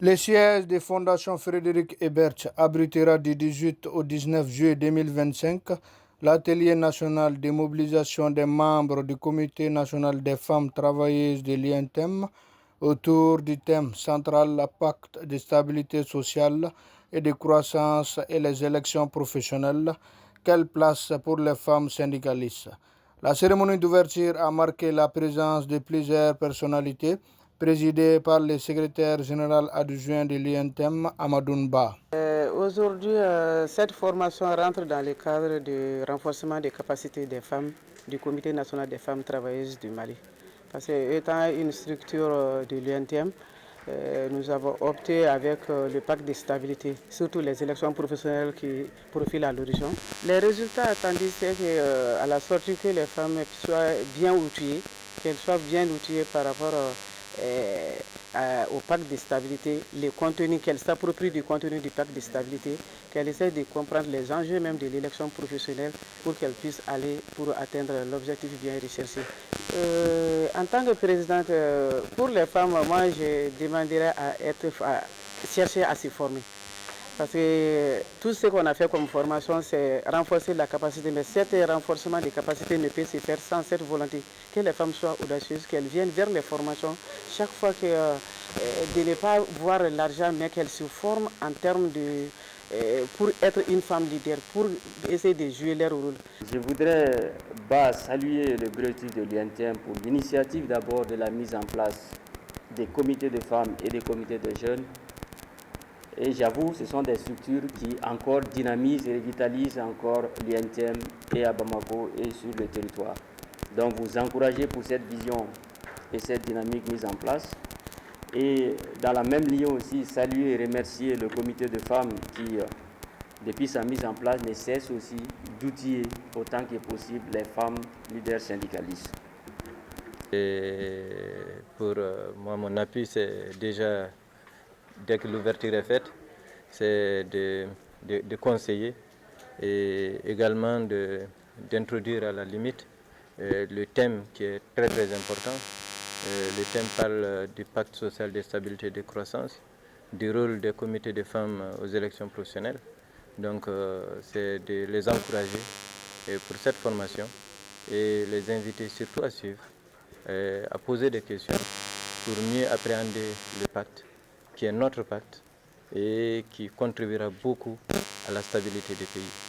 Le siège des fondations Frédéric Ebert abritera du 18 au 19 juillet 2025 l'atelier national de mobilisation des membres du Comité national des femmes travailleuses de l'INTEM autour du thème central pacte de stabilité sociale et de croissance et les élections professionnelles. Quelle place pour les femmes syndicalistes? La cérémonie d'ouverture a marqué la présence de plusieurs personnalités présidée par le secrétaire général adjoint de l'INTEM, Amadounba. Aujourd'hui, cette formation rentre dans le cadre du renforcement des capacités des femmes du Comité national des femmes travailleuses du Mali. Parce que étant une structure de l'INTM, nous avons opté avec le pacte de stabilité, surtout les élections professionnelles qui profilent à l'horizon. Les résultats attendus, c'est qu'à la sortie que les femmes soient bien outillées, qu'elles soient bien outillées par rapport au pacte de stabilité, les contenus, qu'elles s'approprient du contenu du pacte de stabilité, qu'elles essaient de comprendre les enjeux même de l'élection professionnelle pour qu'elles puissent aller pour atteindre l'objectif bien recherché. En tant que présidente, pour les femmes, moi je demanderais à chercher à se former. Parce que tout ce qu'on a fait comme formation, c'est renforcer la capacité. Mais cet renforcement des capacités ne peut se faire sans cette volonté que les femmes soient audacieuses, qu'elles viennent vers les formations chaque fois que de ne pas voir l'argent, mais qu'elles se forment en termes de pour être une femme leader, pour essayer de jouer leur rôle. Je voudrais saluer le bureau de l'INTM pour l'initiative d'abord de la mise en place des comités de femmes et des comités de jeunes. Et j'avoue, ce sont des structures qui encore dynamisent et revitalisent encore l'INTM et à Bamako et sur le territoire. Donc vous encouragez pour cette vision et cette dynamique mise en place. Et dans la même ligne aussi, saluer et remercier le comité de femmes qui, depuis sa mise en place, ne cesse aussi d'outiller autant que possible les femmes leaders syndicalistes. Et pour moi, mon appui, c'est déjà, dès que l'ouverture est faite, c'est de conseiller et également d'introduire à la limite le thème qui est très très important. Le thème parle du pacte social de stabilité et de croissance, du rôle des comités de femmes aux élections professionnelles. Donc c'est de les encourager pour cette formation et les inviter surtout à suivre, à poser des questions pour mieux appréhender le pacte, qui est notre pacte et qui contribuera beaucoup à la stabilité du pays.